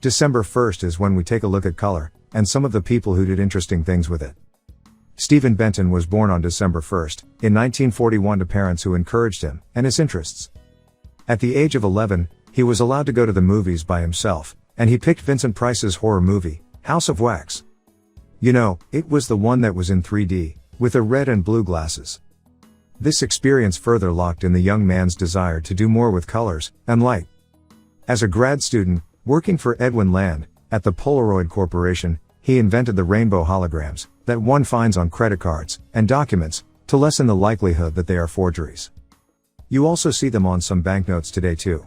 December 1st is when we take a look at color, and some of the people who did interesting things with it. Stephen Benton was born on December 1st, in 1941 to parents who encouraged him, and his interests. At the age of 11, he was allowed to go to the movies by himself, and he picked Vincent Price's horror movie, House of Wax. You know, it was the one that was in 3D, with the red and blue glasses. This experience further locked in the young man's desire to do more with colors and light. As a grad student, working for Edwin Land, at the Polaroid Corporation, he invented the rainbow holograms, that one finds on credit cards and documents, to lessen the likelihood that they are forgeries. You also see them on some banknotes today too.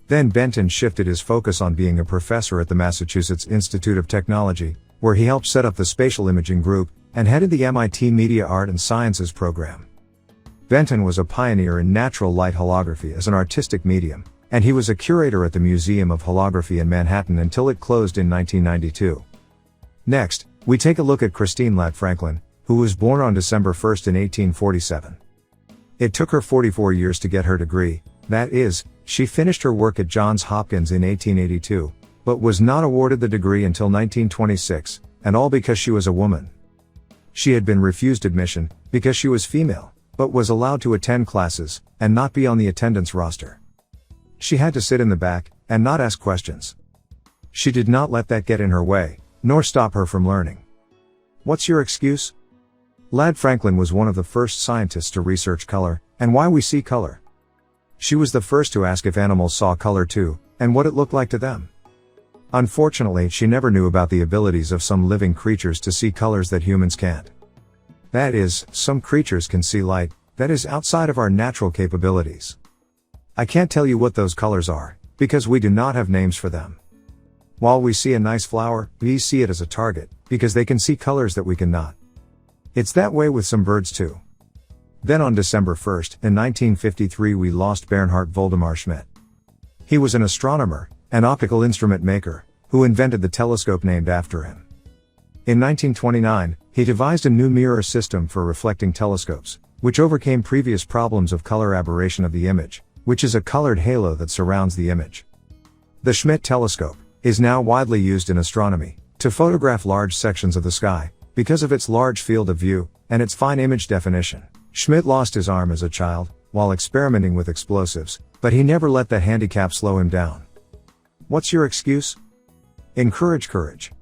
Then Benton shifted his focus on being a professor at the Massachusetts Institute of Technology, where he helped set up the Spatial Imaging Group, and headed the MIT Media Art and Sciences program. Benton was a pioneer in natural light holography as an artistic medium, and he was a curator at the Museum of Holography in Manhattan until it closed in 1992. Next, we take a look at Christine Lat Franklin, who was born on December 1st in 1847. It took her 44 years to get her degree, that is, she finished her work at Johns Hopkins in 1882, but was not awarded the degree until 1926, and all because she was a woman. She had been refused admission, because she was female, but was allowed to attend classes, and not be on the attendance roster. She had to sit in the back, and not ask questions. She did not let that get in her way, nor stop her from learning. What's your excuse? Lat Franklin was one of the first scientists to research color, and why we see color. She was the first to ask if animals saw color too, and what it looked like to them. Unfortunately, she never knew about the abilities of some living creatures to see colors that humans can't. That is, some creatures can see light, that is outside of our natural capabilities. I can't tell you what those colors are, because we do not have names for them. While we see a nice flower, bees see it as a target, because they can see colors that we cannot. It's that way with some birds too. Then on December 1st, in 1953 we lost Bernhardt Voldemort Schmidt. He was an astronomer, an optical instrument maker, who invented the telescope named after him. In 1929, he devised a new mirror system for reflecting telescopes, which overcame previous problems of color aberration of the image, which is a colored halo that surrounds the image. The Schmidt Telescope is now widely used in astronomy, to photograph large sections of the sky, because of its large field of view, and its fine image definition. Schmidt lost his arm as a child, while experimenting with explosives, but he never let that handicap slow him down. What's your excuse? Encourage courage.